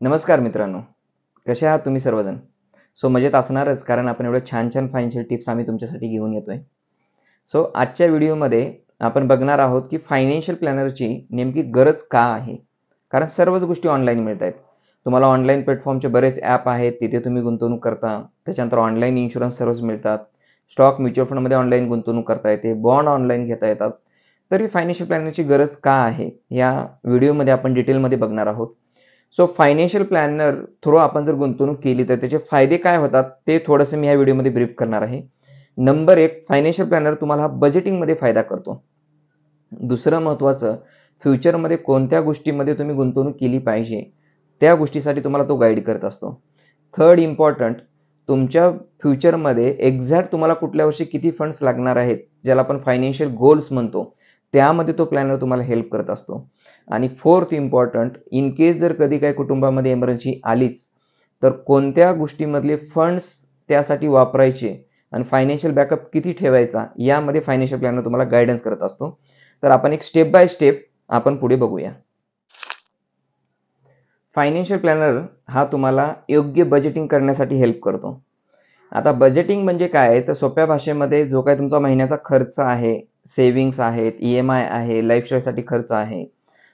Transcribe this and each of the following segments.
नमस्कार मित्रांनो, कसे आहात तुम्ही सर्वजण? मजेत असणारच, कारण आपण एवढे छान छान फायनान्शियल टिप्स आम्ही तुमच्यासाठी घेऊन येतोय. आजच्या व्हिडिओमध्ये आपण बघणार आहोत की फायनान्शियल प्लॅनरची नेमकी गरज का आहे? कारण सर्वच गोष्टी ऑनलाईन मिळत आहेत. तुम्हाला ऑनलाईन प्लॅटफॉर्मचे बरेच ॲप आहेत, तिथे तुम्ही गुंतवणूक करता. त्याच्यानंतर ऑनलाईन इन्शुरन्स सर्व्हिस मिळतात. स्टॉक म्युच्युअल फंडमध्ये ऑनलाईन गुंतवणूक करता येते. बॉन्ड ऑनलाईन घेता येतात. तर ही फायनान्शियल प्लॅनरची गरज का आहे? या व्हिडिओमध्ये आपण डिटेलमध्ये बघणार आहोत. फायनान्शियल प्लॅनर थ्रू आपण जर गुंतवणूक केली तर त्याचे फायदे काय होतात ते थोडंसं मी या व्हिडिओमध्ये ब्रीफ करणार आहे. नंबर 1, फायनान्शियल प्लॅनर तुम्हाला बजेटिंगमध्ये फायदा करतो. दुसरं महत्त्वाचं, फ्युचरमध्ये कोणत्या गोष्टीमध्ये तुम्ही गुंतवणूक केली पाहिजे, त्या गोष्टीसाठी तुम्हाला तो गाईड करत असतो. थर्ड इम्पॉर्टंट, तुमच्या फ्युचरमध्ये एक्झॅक्ट तुम्हाला कुठल्या वर्षी किती फंड्स लागणार आहेत, ज्याला आपण फायनान्शियल गोल्स म्हणतो, त्यामध्ये तो प्लॅनर तुम्हाला हेल्प करत असतो. आणि फोर्थ इम्पॉर्टंट, इन केस जर कधी काही कुटुंबामध्ये इमर्जन्सी आलीच, तर कोणत्या गोष्टीमधले फंड्स त्यासाठी वापरायचे आणि फायनान्शियल बॅकअप किती ठेवायचा, यामध्ये फायनान्शियल प्लॅनर तुम्हाला गायडन्स करत असतो. तर आपण एक स्टेप बाय स्टेप आपण पुढे बघूया. फायनान्शियल प्लॅनर हा तुम्हाला योग्य बजेटिंग करण्यासाठी हेल्प करतो. आता बजेटिंग म्हणजे काय, तर सोप्या भाषेमध्ये जो काही तुमचा महिन्याचा खर्च आहे, सेव्हिंग्स आहेत, EMI आहे, लाईफस्टाईलसाठी खर्च आहे,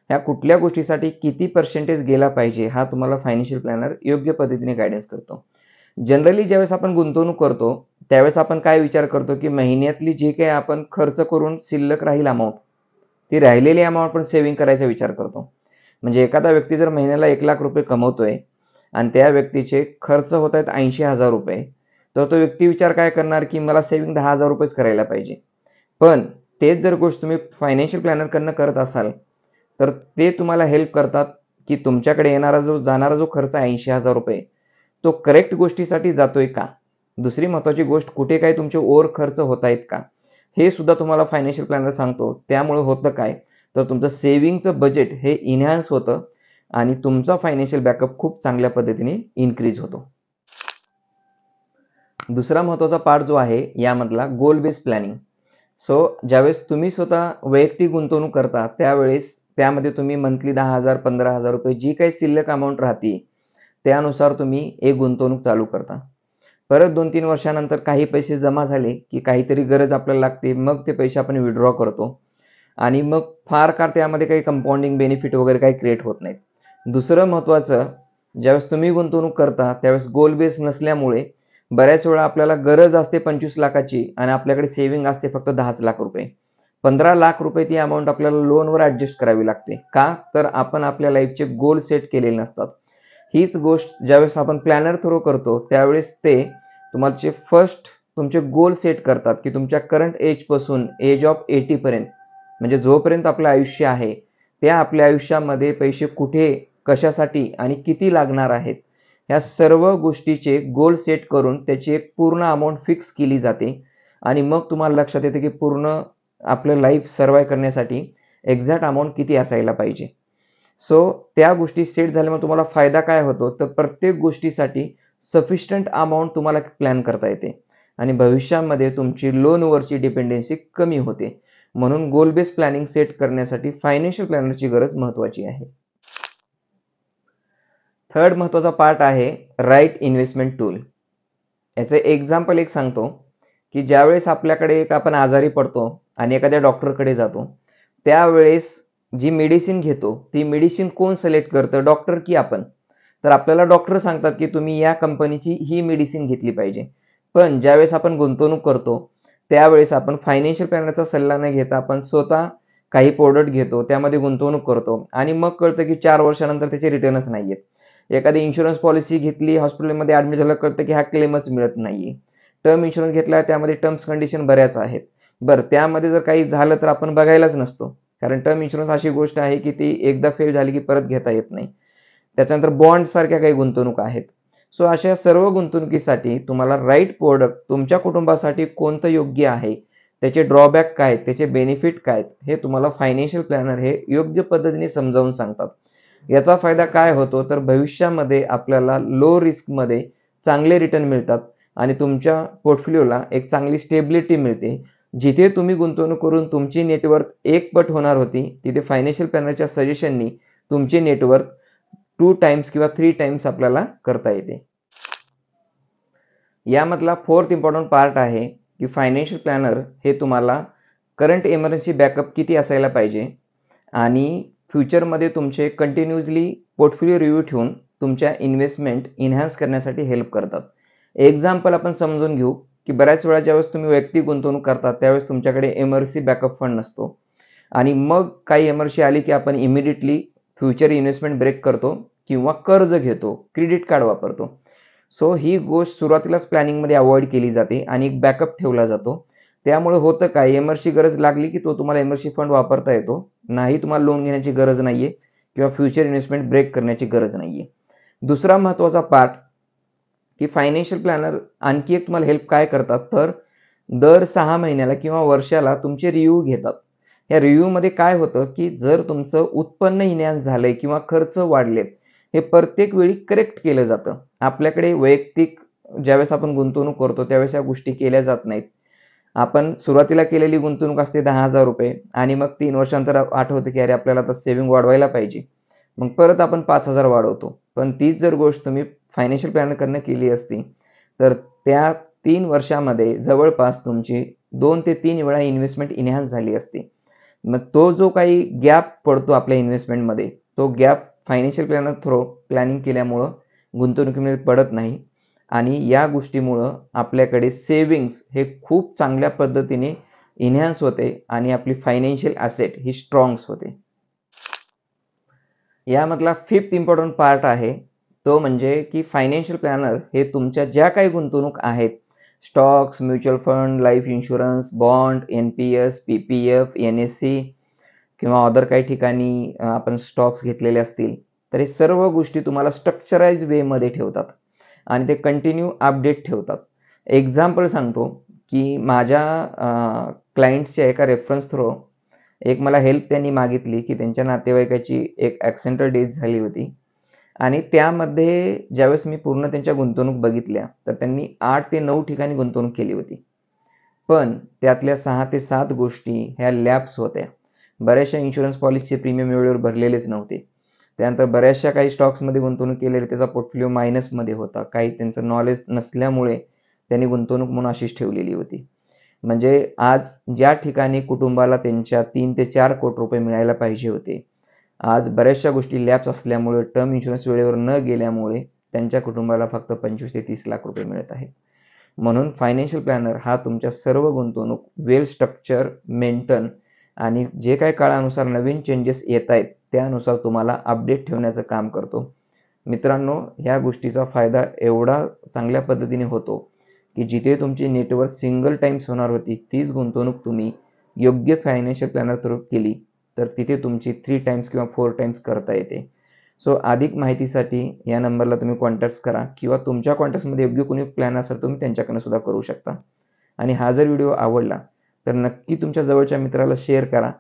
ह्या कुठल्या गोष्टीसाठी किती पर्सेंटेज गेला पाहिजे, हा तुम्हाला फायनान्शियल प्लॅनर योग्य पद्धतीने गायडन्स करतो. जनरली ज्यावेळेस आपण गुंतवणूक करतो, त्यावेळेस आपण काय विचार करतो, की महिन्यातली जी काही आपण खर्च करून शिल्लक राहील अमाऊंट, ती राहिलेली अमाऊंट आपण सेव्हिंग करायचा विचार करतो. म्हणजे एखादा व्यक्ती जर महिन्याला 1,00,000 रुपये कमवतोय आणि त्या व्यक्तीचे खर्च होत आहेत 80,000 रुपये, तर तो व्यक्ती विचार काय करणार, की मला सेव्हिंग 10,000 रुपयेच करायला पाहिजे. पण तेच जर गोष्ट तुम्ही फायनान्शियल प्लॅनरकडनं करत असाल, तर ते तुम्हाला हेल्प करतात, की तुमच्याकडे जाणारा जो खर्च आहे 80,000 रुपये, तो करेक्ट गोष्टीसाठी जातोय का? दुसरी महत्त्वाची गोष्ट, कुठे काही तुमचे ओव्हर खर्च होत आहेत का? हे सुद्धा तुम्हाला फायनान्शियल प्लॅनर सांगतो. त्यामुळे होतं काय, तर तुमचं सेव्हिंगचं बजेट हे इन्हान्स होतं आणि तुमचा फायनान्शियल बॅकअप खूप चांगल्या पद्धतीने इन्क्रीज होतो. दुसरा महत्त्वाचा पार्ट जो आहे यामधला, गोल बेस्ड प्लॅनिंग. ज्यावेळेस तुम्ही स्वतः वैयक्तिक गुंतवणूक करता, त्यावेळेस त्यामध्ये तुम्ही मंथली 10,000 15,000 रुपये जी काही शिल्लक अमाऊंट राहते, त्यानुसार तुम्ही एक गुंतवणूक चालू करता. परत 2-3 वर्षानंतर काही पैसे जमा झाले, की काहीतरी गरज आपल्याला लागते, मग ते पैसे आपण विथड्रॉ करतो आणि मग फार काळ त्यामध्ये काही कंपाऊंडिंग बेनिफिट वगैरे काही क्रिएट होत नाहीत. दुसरं महत्त्वाचं, ज्यावेळेस तुम्ही गुंतवणूक करता त्यावेळेस गोल बेस नसल्यामुळे बऱ्याच वेळा आपल्याला गरज असते 25 लाखाची आणि आपल्याकडे सेव्हिंग असते फक्त 10 लाख रुपये. 15 लाख रुपये ती अमाऊंट आपल्याला लोनवर ॲडजस्ट करावी लागते. का? तर आपण आपल्या लाईफचे गोल सेट केलेले नसतात. हीच गोष्ट ज्यावेळेस आपण प्लॅनर थ्रू करतो, त्यावेळेस ते तुमचे फर्स्ट तुमचे गोल सेट करतात, की तुमच्या करंट एजपासून एज ऑफ 80 पर्यंत, म्हणजे जोपर्यंत आपलं आयुष्य आहे, त्या आपल्या आयुष्यामध्ये पैसे कुठे, कशासाठी आणि किती लागणार आहेत, ह्या सर्व गोष्टीचे गोल सेट करून त्याची एक पूर्ण अमाऊंट फिक्स केली जाते आणि मग तुम्हाला लक्षात येते, की पूर्ण आपलं लाईफ सर्व्हाइव्ह करण्यासाठी एक्झॅक्ट अमाऊंट किती असायला पाहिजे. त्या गोष्टी सेट झाल्यामुळे तुम्हाला फायदा काय होतो, तर प्रत्येक गोष्टीसाठी सफिशियंट अमाऊंट तुम्हाला प्लॅन करता येते आणि भविष्यामध्ये तुमची लोनवरची डिपेंडन्सी कमी होते. म्हणून गोल बेस प्लॅनिंग सेट करण्यासाठी फायनान्शियल प्लॅनरची गरज महत्त्वाची आहे. थर्ड महत्त्वाचा पार्ट आहे राईट इन्व्हेस्टमेंट टूल. याचं एक्झाम्पल एक सांगतो, की ज्यावेळेस आपल्याकडे आपण आजारी पडतो आणि एखाद्या डॉक्टरकडे जातो, त्यावेळेस जी मेडिसिन घेतो, ती मेडिसिन कोण सिलेक्ट करतं, डॉक्टर की आपण? तर आपल्याला डॉक्टर सांगतात, की तुम्ही या कंपनीची ही मेडिसिन घेतली पाहिजे. पण ज्यावेळेस आपण गुंतवणूक करतो, त्यावेळेस आपण फायनान्शियल प्लॅनरचा सल्ला न घेता आपण स्वतः काही प्रॉडक्ट घेतो, त्यामध्ये गुंतवणूक करतो आणि मग कळतं, की 4 वर्षानंतर त्याचे रिटर्नच नाहीयेत. एखादी इन्शुरन्स पॉलिसी घेतली, हॉस्पिटलमध्ये ॲडमिट झालं, कळतं, की हा क्लेमच मिळत नाहीये. टर्म इन्शुरन्स घेतला, त्यामध्ये टर्म्स कंडिशन बऱ्याच आहेत. बरं, त्यामध्ये जर काही झालं तर आपण बघायलाच नसतो. कारण टर्म इन्शुरन्स अशी गोष्ट आहे, की ती एकदा फेल झाली, की परत घेता येत नाही. त्याच्यानंतर बॉन्ड सारख्या काही गुंतवणूक आहेत. अशा सर्व गुंतवणुकीसाठी तुम्हाला राईट प्रॉडक्ट तुमच्या कुटुंबासाठी कोणतं योग्य आहे, त्याचे ड्रॉबॅक काय आहेत, त्याचे बेनिफिट काय आहेत, हे तुम्हाला फायनान्शियल प्लॅनर हे योग्य पद्धतीने समजावून सांगतात. याचा फायदा काय होतो, तर भविष्यामध्ये आपल्याला लो रिस्कमध्ये चांगले रिटर्न मिळतात आणि तुमच्या पोर्टफोलिओला एक चांगली स्टेबिलिटी मिळते. जिथे तुम्ही गुंतवणूक करून तुमची नेटवर्थ 1 पट होणार होती, तिथे फायनान्शियल प्लॅनरच्या सजेशननी तुमची नेटवर्थ 2 टाइम्स किंवा 3 टाइम्स आपल्याला करता येते. यामधला फोर्थ इम्पॉर्टंट पार्ट आहे की फायनान्शियल प्लॅनर हे तुम्हाला करंट इमर्जन्सी बॅकअप किती असायला पाहिजे आणि फ्युचरमध्ये तुमचे कंटिन्युअसली पोर्टफोलिओ रिव्ह्यू ठेवून तुमच्या इन्व्हेस्टमेंट इन्हान्स करण्यासाठी हेल्प करतात. एक्झाम्पल आपण समजून घेऊ की बऱ्याच वेळा ज्यावेळेस तुम्ही वैयक्तिक गुंतवणूक करता त्यावेळेस तुमच्याकडे इमर्जन्सी बॅकअप फंड नसतो आणि मग काही इमर्जन्सी आली की आपण इमिडिएटली फ्युचर इन्व्हेस्टमेंट ब्रेक करतो किंवा कर्ज घेतो, क्रेडिट कार्ड वापरतो. सो ही गोष्ट सुरुवातीलाच प्लॅनिंगमध्ये अवॉइड केली जाते आणि एक बॅकअप ठेवला जातो. त्यामुळे होतं काय, इमर्जन्सी गरज लागली की तो तुम्हाला इमर्जन्सी फंड वापरता येतो. नाही तुम्हाला लोन घेण्याची गरज नाहीये किंवा फ्युचर इन्व्हेस्टमेंट ब्रेक करण्याची गरज नाहीये. दुसरा महत्त्वाचा पार्ट की फायनान्शियल प्लॅनर आणखी एक तुम्हाला हेल्प काय करतात, तर दर 6 महिन्याला किंवा वर्षाला तुमचे रिव्ह्यू घेतात. या रिव्ह्यूमध्ये काय होतं की जर तुमचं उत्पन्न इन्हान्स झालंय किंवा खर्च वाढलेत, हे प्रत्येक वेळी करेक्ट केलं जातं. आपल्याकडे वैयक्तिक ज्यावेळेस आपण गुंतवणूक करतो त्यावेळेस या गोष्टी केल्या जात नाहीत. आपण सुरुवातीला केलेली गुंतवणूक असते 10,000 रुपये आणि मग 3 वर्षानंतर आठवतं की अरे आपल्याला आता सेव्हिंग वाढवायला पाहिजे. मग परत आपण 5,000 वाढवतो. पण तीच जर गोष्ट तुम्ही फायनान्शियल प्लॅनरकडनं केली असती तर त्या 3 वर्षामध्ये जवळपास तुमची 2 ते 3 वेळा इन्व्हेस्टमेंट इन्हान्स झाली असती. मग तो जो काही गॅप पडतो आपल्या इन्व्हेस्टमेंटमध्ये, तो gap financial planner through planning केल्यामुळं गुंतवणुकीमध्ये पडत नाही आणि या गोष्टीमुळं आपल्याकडे सेव्हिंग्स हे खूप चांगल्या पद्धतीने इन्हान्स होते आणि आपली फायनान्शियल ॲसेट ही स्ट्रॉंग्स होते. यामधला फिफ्थ इम्पॉर्टंट पार्ट आहे तो म्हणजे की फायनान्शियल प्लॅनर हे तुमच्या ज्या काही गुंतवणूक आहेत, stocks, mutual fund, life insurance, bond, NPS, PPF, NSE किंवा अदर काही ठिकाणी आपण स्टॉक्स घेतलेले असतील, तर हे सर्व गोष्टी तुम्हाला स्ट्रक्चराइज वेमध्ये ठेवतात आणि ते कंटिन्यू अपडेट ठेवतात. एक्झाम्पल सांगतो की माझ्या क्लायंट्सच्या एका रेफरन्स थ्रू एक मला हेल्प त्यांनी मागितली की त्यांच्या नातेवाईकाची एक ॲक्सिडेंटल डेथ झाली होती आणि त्यामध्ये ज्यावेळेस मी पूर्ण त्यांच्या गुंतवणूक बघितल्या तर त्यांनी 8 ते 9 ठिकाणी गुंतवणूक केली होती. पण त्यातल्या 6 ते 7 गोष्टी ह्या लॅप्स होत्या. बऱ्याचशा इन्शुरन्स पॉलिसीचे प्रीमियम वेळेवर भरलेलेच नव्हते. त्यानंतर बऱ्याचशा काही स्टॉक्समध्ये गुंतवणूक केलेली त्याचा पोर्टफोलिओ मायनसमध्ये होता. काही त्यांचं नॉलेज नसल्यामुळे त्यांनी गुंतवणूक म्हणून अशीच ठेवलेली होती. म्हणजे आज ज्या ठिकाणी कुटुंबाला त्यांच्या 3 ते 4 कोटी रुपये मिळायला पाहिजे होते, आज बऱ्याचशा गोष्टी लॅप्स असल्यामुळे टर्म इन्शुरन्स वेळेवर न गेल्यामुळे त्यांच्या कुटुंबाला फक्त 25 ते 30 लाख रुपये मिळत आहेत. म्हणून फायनान्शियल प्लॅनर हा तुमच्या सर्व गुंतवणूक वेल स्ट्रक्चर, मेंटेन आणि जे काही काळानुसार नवीन चेंजेस येत आहेत त्यानुसार तुम्हाला अपडेट ठेवण्याचं काम करतो. मित्रांनो, ह्या गोष्टीचा फायदा एवढा चांगल्या पद्धतीने होतो की जिथे तुमची नेटवर्क सिंगल टाइम्स होणार होती तीच गुंतवणूक तुम्ही योग्य फायनान्शियल प्लॅनर थ्रू केली तर तिथे तुमची 3 टाइम्स किंवा 4 टाइम्स करता येते. सो अधिक माहितीसाठी या नंबरला तुम्ही कॉन्टॅक्ट करा किंवा तुमच्या कॉन्टॅक्ट्समध्ये योग्य कोणी प्लॅन असेल तुम्ही त्यांच्याकडनं सुद्धा करू शकता. आणि हा जर व्हिडिओ आवडला तर नक्की तुमच्या जवळच्या मित्राला शेअर करा,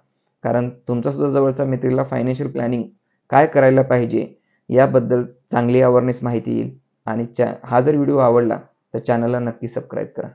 कारण तुमचा सुद्धा जवळचा मित्राला फायनान्शियल प्लॅनिंग काय करायला पाहिजे याबद्दल चांगली अवेअरनेस माहिती येईल. आणि हा जर व्हिडिओ आवडला तर चॅनलला नक्की सबस्क्राईब करा.